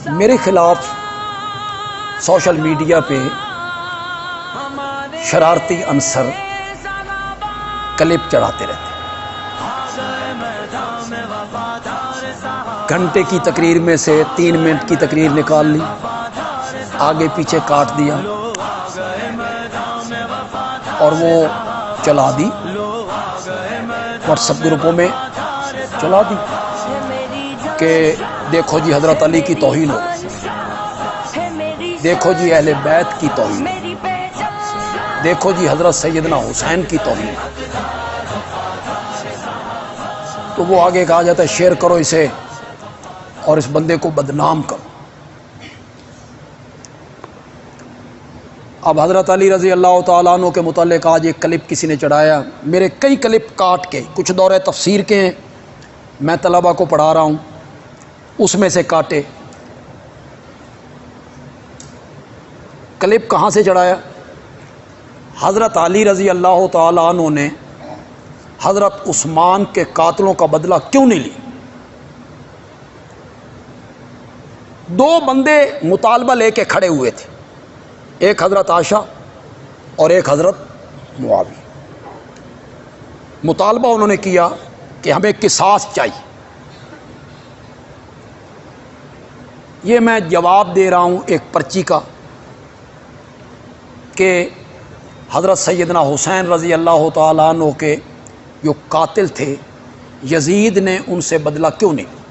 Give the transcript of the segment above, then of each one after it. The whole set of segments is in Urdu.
میرے خلاف سوشل میڈیا پہ شرارتی عنصر کلپ چڑھاتے رہتے گھنٹے کی تقریر میں سے 3 منٹ کی تقریر نکال لی، آگے پیچھے کاٹ دیا اور وہ چلا دی، واٹس ایپ گروپوں میں چلا دی کہ دیکھو جی حضرت علی کی توہین ہو، دیکھو جی اہل بیت کی توہین، دیکھو جی حضرت سیدنا حسین کی توہین۔ تو وہ آگے کہا جاتا ہے شیئر کرو اسے اور اس بندے کو بدنام کرو۔ اب حضرت علی رضی اللہ تعالیٰ عنہ کے متعلق آج ایک کلپ کسی نے چڑھایا، میرے کئی کلپ کاٹ کے، کچھ دورہ تفسیر کے ہیں، میں طلبہ کو پڑھا رہا ہوں، اس میں سے کاٹے۔ کلپ کہاں سے چڑھایا؟ حضرت علی رضی اللہ تعالیٰ عنہ نے حضرت عثمان کے قاتلوں کا بدلہ کیوں نہیں لی؟ 2 بندے مطالبہ لے کے کھڑے ہوئے تھے، ایک حضرت عائشہ اور ایک حضرت معاویہ۔ مطالبہ انہوں نے کیا کہ ہمیں قصاص چاہیے۔ یہ میں جواب دے رہا ہوں ایک پرچی کا کہ حضرت سیدنا حسین رضی اللہ تعالیٰ عنہ کے جو قاتل تھے یزید نے ان سے بدلہ کیوں نہیں؟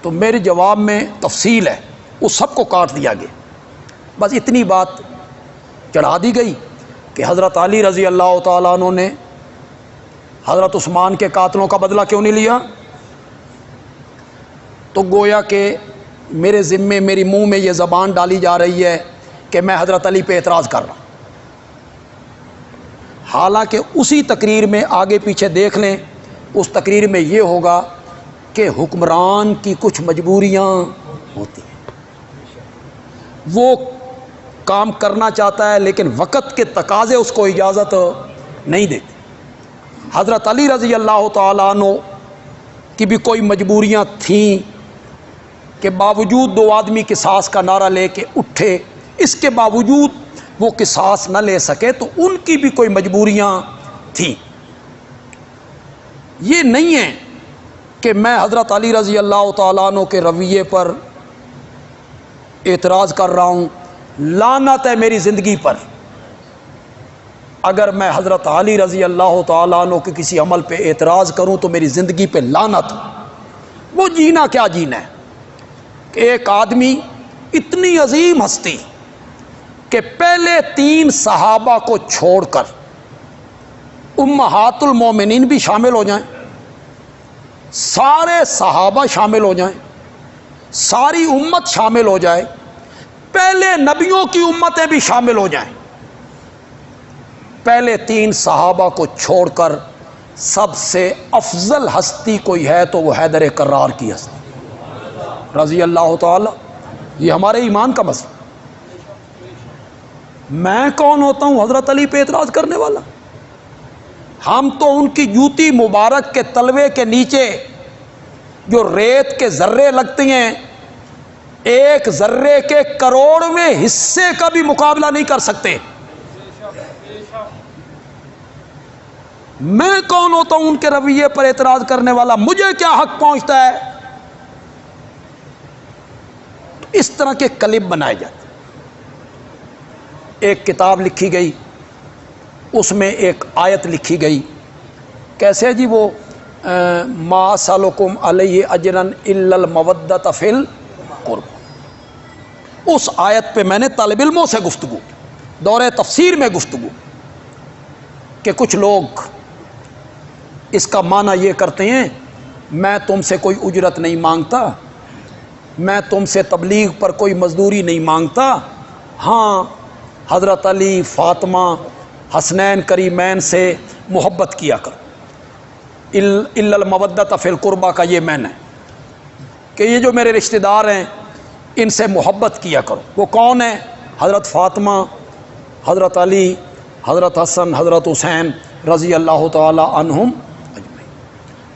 تو میرے جواب میں تفصیل ہے، اس سب کو کاٹ دیا گیا، بس اتنی بات چڑھا دی گئی کہ حضرت علی رضی اللہ تعالیٰ عنہ نے حضرت عثمان کے قاتلوں کا بدلہ کیوں نہیں لیا؟ تو گویا کہ میرے ذمے، میری منہ میں یہ زبان ڈالی جا رہی ہے کہ میں حضرت علی پہ اعتراض کر رہا ہوں، حالانکہ اسی تقریر میں آگے پیچھے دیکھ لیں، اس تقریر میں یہ ہوگا کہ حکمران کی کچھ مجبوریاں ہوتی ہیں، وہ کام کرنا چاہتا ہے لیکن وقت کے تقاضے اس کو اجازت نہیں دیتے۔ حضرت علی رضی اللہ تعالیٰ عنہ کی بھی کوئی مجبوریاں تھیں کہ باوجود 2 آدمی قصاص کا نعرہ لے کے اٹھے، اس کے باوجود وہ قصاص نہ لے سکے، تو ان کی بھی کوئی مجبوریاں تھیں۔ یہ نہیں ہے کہ میں حضرت علی رضی اللہ تعالیٰ عنہ کے رویے پر اعتراض کر رہا ہوں، لعنت ہے میری زندگی پر اگر میں حضرت علی رضی اللہ تعالیٰ عنہ کے کسی عمل پہ اعتراض کروں تو میری زندگی پہ لعنت۔ وہ جینا کیا جینا ہے کہ ایک آدمی اتنی عظیم ہستی کہ پہلے 3 صحابہ کو چھوڑ کر امہات المومنین بھی شامل ہو جائیں، سارے صحابہ شامل ہو جائیں، ساری امت شامل ہو جائے، پہلے نبیوں کی امتیں بھی شامل ہو جائیں، پہلے 3 صحابہ کو چھوڑ کر سب سے افضل ہستی کوئی ہے تو وہ حیدر کرار کی ہستی رضی اللہ تعالی۔ یہ ہمارے ایمان کا مسئلہ۔ میں کون ہوتا ہوں حضرت علی پہ اعتراض کرنے والا؟ ہم تو ان کی جوتی مبارک کے تلوے کے نیچے جو ریت کے ذرے لگتی ہیں، 1 ذرے کے کروڑویں حصے کا بھی مقابلہ نہیں کر سکتے۔ میں کون ہوتا ہوں ان کے رویے پر اعتراض کرنے والا؟ مجھے کیا حق پہنچتا ہے؟ اس طرح کے کلپ بنائے جاتے۔ ایک کتاب لکھی گئی، اس میں ایک آیت لکھی گئی، کیسے جی وہ ما اسألکم علیہ اجرا الا المودۃ فی القربى۔ اس آیت پہ میں نے طالب علموں سے گفتگو، دورہ تفسیر میں گفتگو، کہ کچھ لوگ اس کا معنی یہ کرتے ہیں میں تم سے کوئی اجرت نہیں مانگتا، میں تم سے تبلیغ پر کوئی مزدوری نہیں مانگتا، ہاں حضرت علی، فاطمہ، حسنین کریمین سے محبت کیا کرو، الا المودۃ فی القربى کا یہ معنی ہے کہ یہ جو میرے رشتہ دار ہیں ان سے محبت کیا کرو۔ وہ کون ہیں؟ حضرت فاطمہ، حضرت علی، حضرت حسن، حضرت حسین رضی اللہ تعالی عنہم اجمعین۔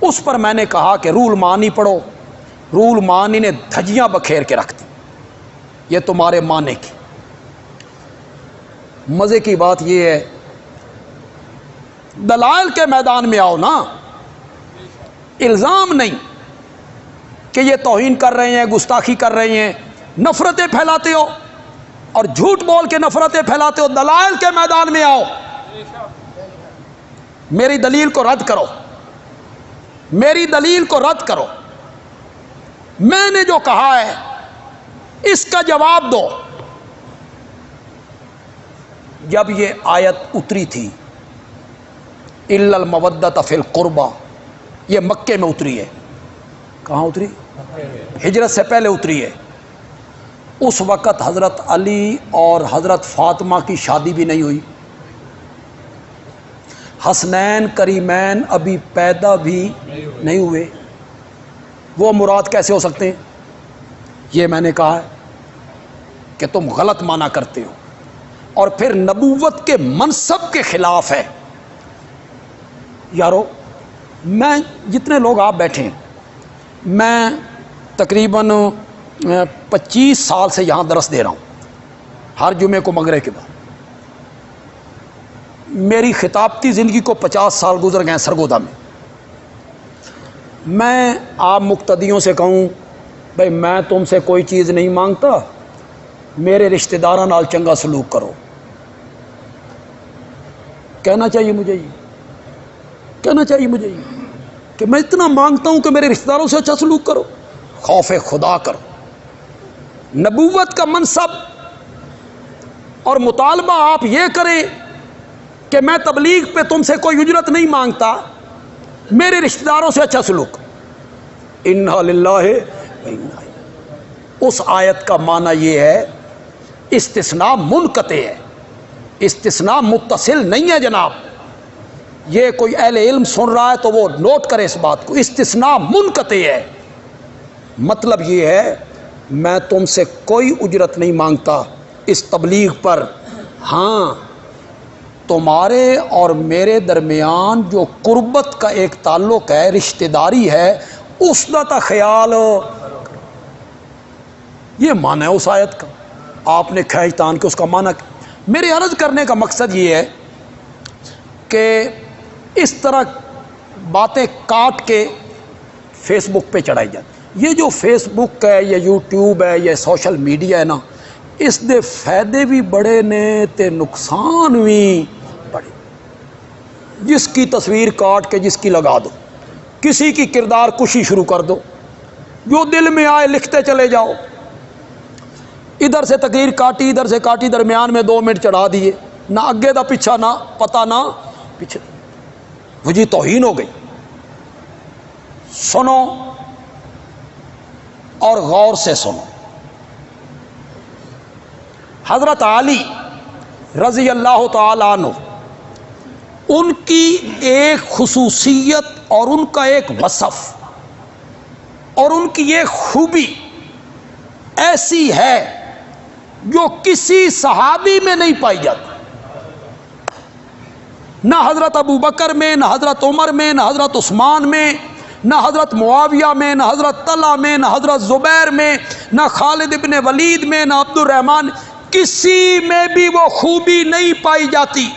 اس پر میں نے کہا کہ روح المعانی پڑھو، رول مانی نے دھجیاں بکھیر کے رکھ دی، یہ تمہارے معنی کی۔ مزے کی بات یہ ہے، دلائل کے میدان میں آؤ نا، الزام نہیں کہ یہ توہین کر رہے ہیں، گستاخی کر رہے ہیں، نفرتیں پھیلاتے ہو اور جھوٹ بول کے نفرتیں پھیلاتے ہو۔ دلائل کے میدان میں آؤ، میری دلیل کو رد کرو، میری دلیل کو رد کرو، میں نے جو کہا ہے اس کا جواب دو۔ جب یہ آیت اتری تھی الا المودۃ فی القربى، یہ مکے میں اتری ہے۔ کہاں اتری؟ ہجرت سے پہلے اتری ہے۔ اس وقت حضرت علی اور حضرت فاطمہ کی شادی بھی نہیں ہوئی، حسنین کریمین ابھی پیدا بھی نہیں ہوئے، وہ مراد کیسے ہو سکتے ہیں؟ یہ میں نے کہا ہے کہ تم غلط معنی کرتے ہو، اور پھر نبوت کے منصب کے خلاف ہے۔ یارو، میں جتنے لوگ آپ بیٹھے ہیں، میں تقریباً 25 سال سے یہاں درس دے رہا ہوں، ہر جمعے کو مغرب کے بعد۔ میری خطابتی زندگی کو 50 سال گزر گئے سرگودا میں۔ میں آپ مقتدیوں سے کہوں بھائی میں تم سے کوئی چیز نہیں مانگتا، میرے رشتہ داراں نال چنگا سلوک کرو، کہنا چاہیے مجھے یہ، کہنا چاہیے مجھے یہ کہ میں اتنا مانگتا ہوں کہ میرے رشتہ داروں سے اچھا سلوک کرو، خوف خدا کرو۔ نبوت کا منصب اور مطالبہ آپ یہ کریں کہ میں تبلیغ پہ تم سے کوئی اجرت نہیں مانگتا، میرے رشتہ داروں سے اچھا سلوک۔ انا للہ و انا الیہ، اس آیت کا معنی یہ ہے استثناء منقطع ہے، استثناء متصل نہیں ہے جناب۔ یہ کوئی اہل علم سن رہا ہے تو وہ نوٹ کرے اس بات کو، استثناء منقطع ہے۔ مطلب یہ ہے میں تم سے کوئی اجرت نہیں مانگتا اس تبلیغ پر، ہاں تمہارے اور میرے درمیان جو قربت کا ایک تعلق ہے، رشتہ داری ہے، اس کا خیال۔ یہ معنی ہے اس آیت کا، آپ نے کھینچ تان کے اس کا معنی۔ میرے عرض کرنے کا مقصد یہ ہے کہ اس طرح باتیں کاٹ کے فیس بک پہ چڑھائی جاتی۔ یہ جو فیس بک ہے، یہ یوٹیوب ہے، یہ سوشل میڈیا ہے نا، اس دے فائدے بھی بڑے نے تے نقصان بھی بڑے۔ جس کی تصویر کاٹ کے جس کی لگا دو، کسی کی کردار کشی شروع کر دو، جو دل میں آئے لکھتے چلے جاؤ، ادھر سے تقریر کاٹی، ادھر سے کاٹی، درمیان میں 2 منٹ چڑھا دیے، نہ اگے دا پیچھا، نہ پتہ نہ پیچھے، وہ جی توہین ہو گئی۔ سنو اور غور سے سنو، حضرت علی رضی اللہ تعالی عنہ، ان کی ایک خصوصیت اور ان کا ایک وصف اور ان کی ایک خوبی ایسی ہے جو کسی صحابی میں نہیں پائی جاتی، نہ حضرت ابو بکر میں، نہ حضرت عمر میں، نہ حضرت عثمان میں، نہ حضرت معاویہ میں، نہ حضرت طلحہ میں، نہ حضرت زبیر میں، نہ خالد ابن ولید میں، نہ عبد الرحمن، کسی میں بھی وہ خوبی نہیں پائی جاتی۔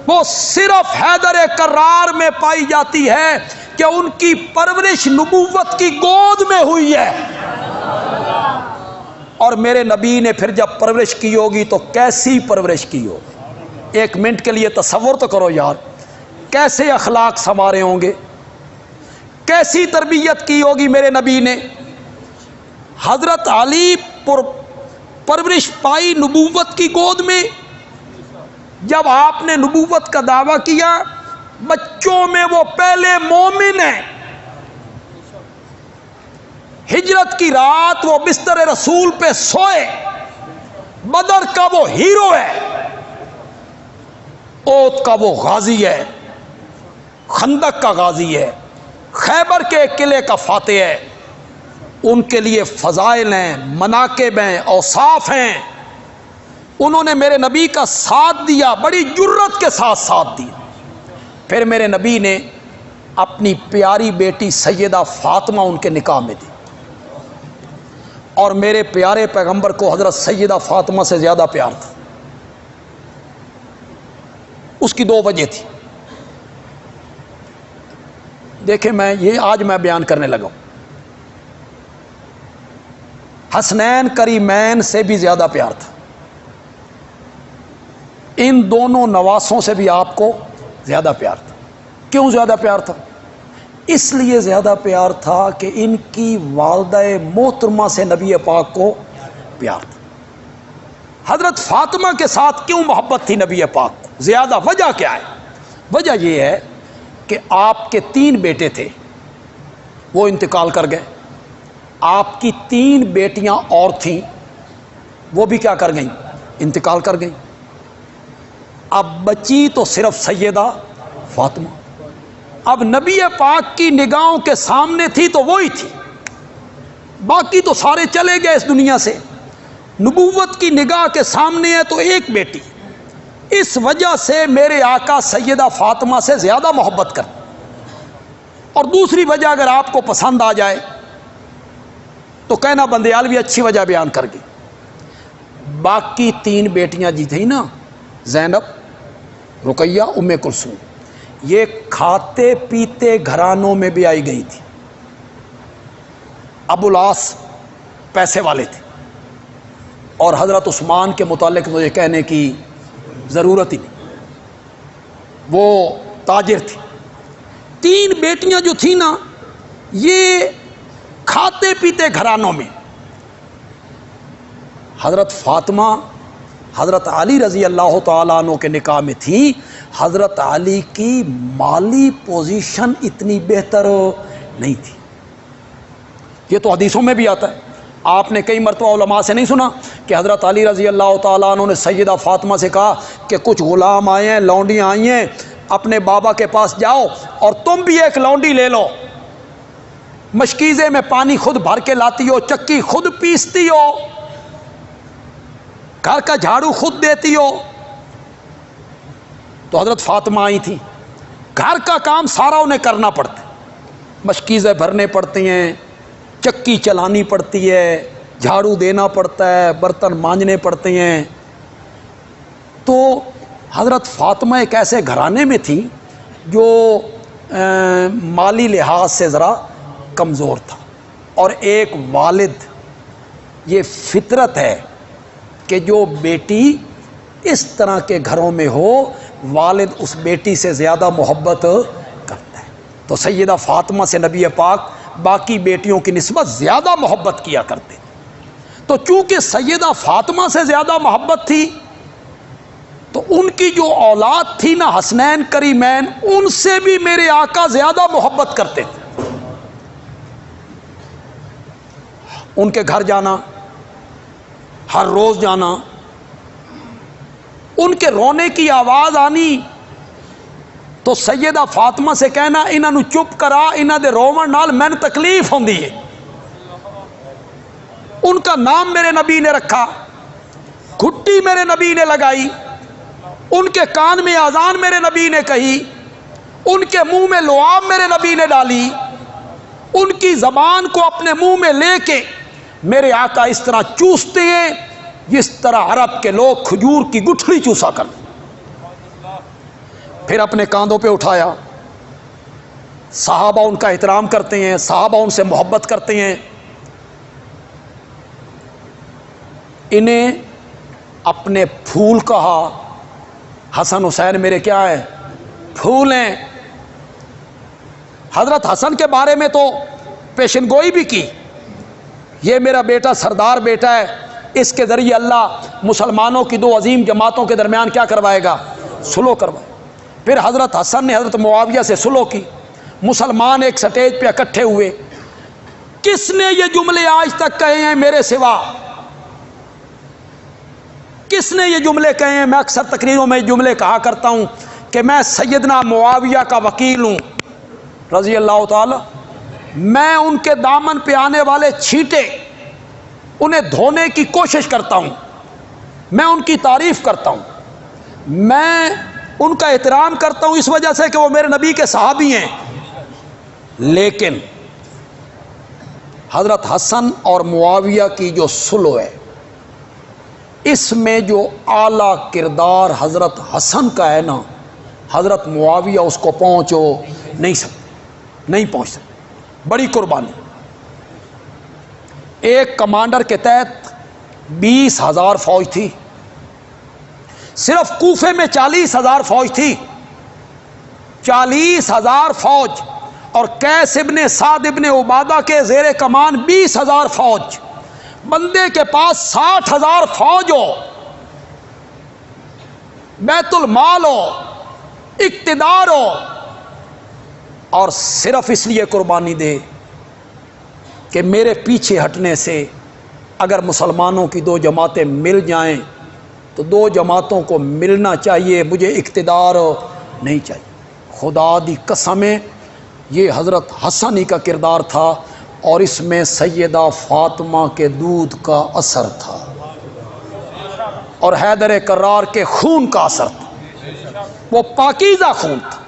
وہ صرف حیدر کرار میں پائی جاتی ہے کہ ان کی پرورش نبوت کی گود میں ہوئی ہے، اور میرے نبی نے پھر جب پرورش کی ہوگی تو کیسی پرورش کی ہوگی؟ 1 منٹ کے لیے تصور تو کرو یار، کیسے اخلاق سنوارے ہوں گے، کیسی تربیت کی ہوگی میرے نبی نے۔ حضرت علی پرورش پائی نبوت کی گود میں۔ جب آپ نے نبوت کا دعویٰ کیا، بچوں میں وہ پہلے مومن ہیں، ہجرت کی رات وہ بستر رسول پہ سوئے، بدر کا وہ ہیرو ہے، اوت کا وہ غازی ہے، خندق کا غازی ہے، خیبر کے قلعے کا فاتح ہے۔ ان کے لیے فضائل ہیں، مناقب ہیں، اوصاف ہیں۔ انہوں نے میرے نبی کا ساتھ دیا، بڑی جرت کے ساتھ ساتھ دیا۔ پھر میرے نبی نے اپنی پیاری بیٹی سیدہ فاطمہ ان کے نکاح میں دی۔ اور میرے پیارے پیغمبر کو حضرت سیدہ فاطمہ سے زیادہ پیار تھا۔ اس کی دو وجہ تھی، دیکھیں یہ آج میں بیان کرنے لگا ہوں۔ حسنین کریمین سے بھی زیادہ پیار تھا، ان دونوں نواسوں سے بھی آپ کو زیادہ پیار تھا۔ کیوں زیادہ پیار تھا؟ اس لیے زیادہ پیار تھا کہ ان کی والدہ محترمہ سے نبی پاک کو پیار تھا۔ حضرت فاطمہ کے ساتھ کیوں محبت تھی نبی پاک کو زیادہ؟ وجہ کیا ہے؟ وجہ یہ ہے کہ آپ کے 3 بیٹے تھے، وہ انتقال کر گئے۔ آپ کی 3 بیٹیاں اور تھیں، وہ بھی کیا کر گئیں؟ انتقال کر گئیں۔ اب بچی تو صرف سیدہ فاطمہ۔ اب نبی پاک کی نگاہوں کے سامنے تھی تو وہی تھی، باقی تو سارے چلے گئے اس دنیا سے۔ نبوت کی نگاہ کے سامنے ہے تو ایک بیٹی، اس وجہ سے میرے آقا سیدہ فاطمہ سے زیادہ محبت کر۔ اور دوسری وجہ اگر آپ کو پسند آ جائے تو کہنا بندیالوی اچھی وجہ بیان کر گئی۔ باقی 3 بیٹیاں جی تھیں نا، زینب، رقیہ، ام کلثوم، یہ کھاتے پیتے گھرانوں میں بھی آئی گئی تھی۔ ابو العاص پیسے والے تھے، اور حضرت عثمان کے متعلق مجھے کہنے کی ضرورت ہی نہیں، وہ تاجر تھے۔ 3 بیٹیاں جو تھیں نا، یہ کھاتے پیتے گھرانوں میں۔ حضرت فاطمہ حضرت علی رضی اللہ تعالیٰ عنہ کے نکاح میں تھی۔ حضرت علی کی مالی پوزیشن اتنی بہتر نہیں تھی، یہ تو حدیثوں میں بھی آتا ہے۔ آپ نے کئی مرتبہ علماء سے نہیں سنا کہ حضرت علی رضی اللہ تعالیٰ عنہ نے سیدہ فاطمہ سے کہا کہ کچھ غلام آئے ہیں، لونڈیاں آئی ہیں، اپنے بابا کے پاس جاؤ اور تم بھی ایک لونڈی لے لو، مشکیزے میں پانی خود بھر کے لاتی ہو، چکی خود پیستی ہو، گھر کا جھاڑو خود دیتی ہو۔ تو حضرت فاطمہ آئی تھی، گھر کا کام سارا انہیں کرنا پڑتا ہے، مشکیزیں بھرنے پڑتی ہیں، چکی چلانی پڑتی ہے، جھاڑو دینا پڑتا ہے، برتن مانجنے پڑتے ہیں۔ تو حضرت فاطمہ ایک ایسے گھرانے میں تھی جو مالی لحاظ سے ذرا کمزور تھا، اور ایک والد، یہ فطرت ہے کہ جو بیٹی اس طرح کے گھروں میں ہو، والد اس بیٹی سے زیادہ محبت کرتا ہے۔ تو سیدہ فاطمہ سے نبی پاک باقی بیٹیوں کی نسبت زیادہ محبت کیا کرتے۔ تو چونکہ سیدہ فاطمہ سے زیادہ محبت تھی تو ان کی جو اولاد تھی نا، حسنین کریمین، ان سے بھی میرے آقا زیادہ محبت کرتے تھے۔ ان کے گھر جانا، ہر روز جانا، ان کے رونے کی آواز آنی تو سیدہ فاطمہ سے کہنا انہاں نو چپ کرا، انہاں دے روون نال میں تکلیف ہوندی ہے۔ ان کا نام میرے نبی نے رکھا، گھٹی میرے نبی نے لگائی، ان کے کان میں اذان میرے نبی نے کہی، ان کے منہ میں لعاب میرے نبی نے ڈالی، ان کی زبان کو اپنے منہ میں لے کے میرے آقا اس طرح چوستے ہیں جس طرح عرب کے لوگ کھجور کی گٹھلی چوسا کر، پھر اپنے کاندھوں پہ اٹھایا۔ صحابہ ان کا احترام کرتے ہیں، صحابہ ان سے محبت کرتے ہیں، انہیں اپنے پھول کہا۔ حسن حسین میرے کیا ہیں؟ پھول ہیں۔ حضرت حسن کے بارے میں تو پیشن گوئی بھی کی، یہ میرا بیٹا سردار بیٹا ہے، اس کے ذریعے اللہ مسلمانوں کی 2 عظیم جماعتوں کے درمیان کیا کروائے گا؟ صلح کروائے۔ پھر حضرت حسن نے حضرت معاویہ سے صلح کی، مسلمان ایک سٹیج پہ اکٹھے ہوئے۔ کس نے یہ جملے آج تک کہے ہیں میرے سوا؟ کس نے یہ جملے کہے ہیں؟ میں اکثر تقریروں میں جملے کہا کرتا ہوں کہ میں سیدنا معاویہ کا وکیل ہوں رضی اللہ تعالی، میں ان کے دامن پہ آنے والے چھینٹے انہیں دھونے کی کوشش کرتا ہوں، میں ان کی تعریف کرتا ہوں، میں ان کا احترام کرتا ہوں اس وجہ سے کہ وہ میرے نبی کے صحابی ہیں، لیکن حضرت حسن اور معاویہ کی جو صلح ہے، اس میں جو اعلیٰ کردار حضرت حسن کا ہے نا، حضرت معاویہ اس کو پہنچو نہیں پہنچ سکتے۔ بڑی قربانی، ایک کمانڈر کے تحت 20,000 فوج تھی، صرف کوفے میں 40,000 فوج تھی، 40,000 فوج، اور قیس ابن سعد ابن عبادہ کے زیر کمان 20,000 فوج، بندے کے پاس 60,000 فوج ہو، بیت المال ہو، اقتدار ہو، اور صرف اس لیے قربانی دے کہ میرے پیچھے ہٹنے سے اگر مسلمانوں کی دو جماعتیں مل جائیں تو دو جماعتوں کو ملنا چاہیے، مجھے اقتدار نہیں چاہیے۔ خدا دی قسمیں یہ حضرت حسن ہی کا کردار تھا، اور اس میں سیدہ فاطمہ کے دودھ کا اثر تھا، اور حیدر کرار کے خون کا اثر تھا، وہ پاکیزہ خون تھا۔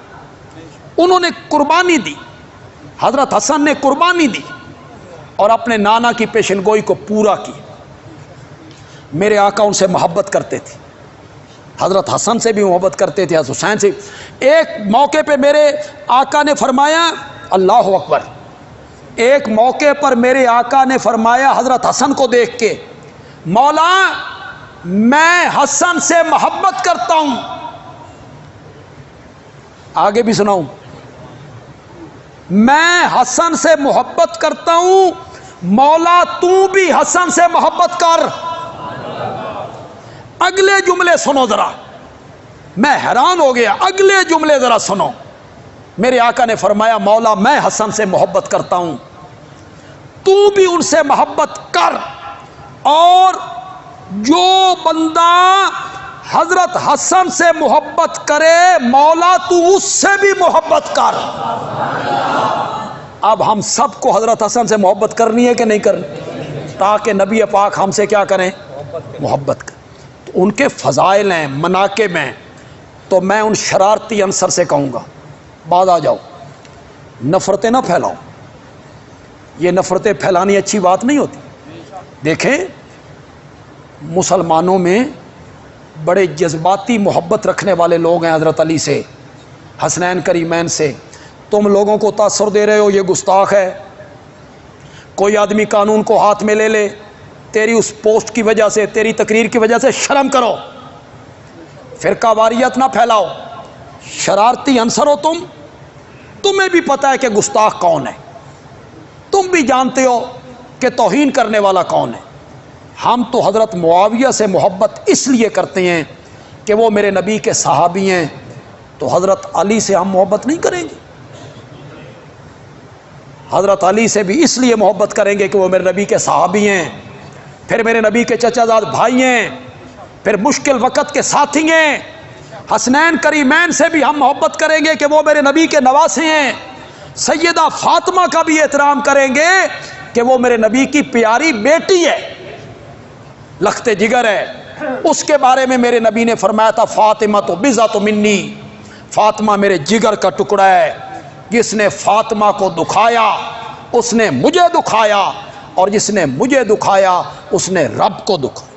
انہوں نے قربانی دی، حضرت حسن نے قربانی دی اور اپنے نانا کی پیشن گوئی کو پورا کی۔ میرے آقا ان سے محبت کرتے تھے، حضرت حسن سے بھی محبت کرتے تھے، حضرت حسین سے۔ ایک موقع پہ میرے آقا نے فرمایا، اللہ اکبر، ایک موقع پر میرے آقا نے فرمایا حضرت حسن کو دیکھ کے، مولا میں حسن سے محبت کرتا ہوں۔ آگے بھی سناؤں، میں حسن سے محبت کرتا ہوں، مولا تو بھی حسن سے محبت کر۔ اگلے جملے سنو ذرا، میں حیران ہو گیا، اگلے جملے ذرا سنو۔ میرے آقا نے فرمایا، مولا میں حسن سے محبت کرتا ہوں، تو بھی ان سے محبت کر، اور جو بندہ حضرت حسن سے محبت کرے مولا تو اس سے بھی محبت کر۔ اب ہم سب کو حضرت حسن سے محبت کرنی ہے کہ نہیں کرنی، تاکہ نبی پاک ہم سے کیا کریں، محبت کریں۔ تو ان کے فضائل ہیں، مناقب ہیں، تو میں ان شرارتی عنصر سے کہوں گا، بعد آ جاؤ، نفرتیں نہ پھیلاؤ، یہ نفرتیں پھیلانی اچھی بات نہیں ہوتی۔ دیکھیں مسلمانوں میں بڑے جذباتی محبت رکھنے والے لوگ ہیں حضرت علی سے، حسنین کریمین سے۔ تم لوگوں کو تاثر دے رہے ہو، یہ گستاخ ہے۔ کوئی آدمی قانون کو ہاتھ میں لے لے، تیری اس پوسٹ کی وجہ سے، تیری تقریر کی وجہ سے شرم کرو، فرقہ واریت نہ پھیلاؤ، شرارتی عنصر ہو تم، تمہیں بھی پتہ ہے کہ گستاخ کون ہے، تم بھی جانتے ہو کہ توہین کرنے والا کون ہے۔ ہم تو حضرت معاویہ سے محبت اس لیے کرتے ہیں کہ وہ میرے نبی کے صحابی ہیں، تو حضرت علی سے ہم محبت نہیں کریں گے؟ حضرت علی سے بھی اس لیے محبت کریں گے کہ وہ میرے نبی کے صحابی ہیں، پھر میرے نبی کے چچا زاد بھائی ہیں، پھر مشکل وقت کے ساتھی ہیں۔ حسنین کریمین سے بھی ہم محبت کریں گے کہ وہ میرے نبی کے نواسے ہیں۔ سیدہ فاطمہ کا بھی احترام کریں گے کہ وہ میرے نبی کی پیاری بیٹی ہے، لخت جگر ہے۔ اس کے بارے میں میرے نبی نے فرمایا تھا، فاطمہ تو بضعۃ منی، فاطمہ میرے جگر کا ٹکڑا ہے، جس نے فاطمہ کو دکھایا اس نے مجھے دکھایا، اور جس نے مجھے دکھایا اس نے رب کو دکھایا،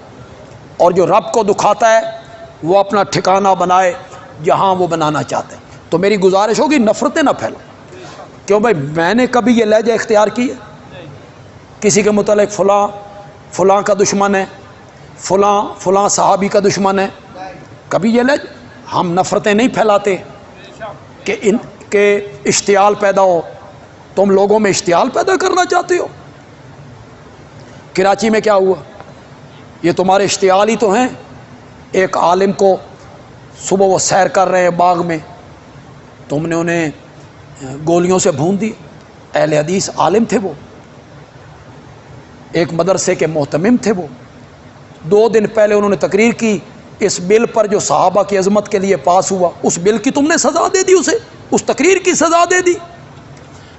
اور جو رب کو دکھاتا ہے وہ اپنا ٹھکانہ بنائے جہاں وہ بنانا چاہتے ہیں۔ تو میری گزارش ہوگی نفرتیں نہ پھیلاؤ۔ کیوں بھائی، میں نے کبھی یہ لہجہ اختیار کی ہے کسی کے متعلق فلاں فلاں کا دشمن ہے، فلاں صحابی کا دشمن ہے؟ کبھی یہ لہجہ؟ ہم نفرتیں نہیں پھیلاتے کہ اشتعال پیدا ہو۔ تم لوگوں میں اشتعال پیدا کرنا چاہتے ہو۔ کراچی میں کیا ہوا؟ یہ تمہارے اشتعال ہی تو ہیں۔ ایک عالم کو صبح وہ سیر کر رہے ہیں باغ میں، تم نے انہیں گولیوں سے بھون دی۔ اہل حدیث عالم تھے، وہ ایک مدرسے کے محتمم تھے۔ وہ 2 دن پہلے انہوں نے تقریر کی اس بل پر جو صحابہ کی عظمت کے لیے پاس ہوا، اس بل کی تم نے سزا دے دی، اسے اس تقریر کی سزا دے دی۔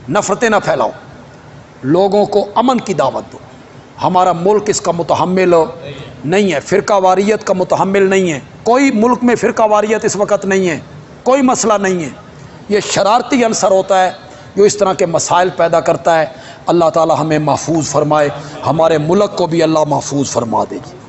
نفرتیں نہ پھیلاؤ، لوگوں کو امن کی دعوت دو۔ ہمارا ملک اس کا متحمل نہیں ہے، فرقہ واریت کا متحمل نہیں ہے۔ کوئی ملک میں فرقہ واریت اس وقت نہیں ہے، کوئی مسئلہ نہیں ہے۔ یہ شرارتی عنصر ہوتا ہے جو اس طرح کے مسائل پیدا کرتا ہے۔ اللہ تعالی ہمیں محفوظ فرمائے، ہمارے ملک کو بھی اللہ محفوظ فرما دے جی۔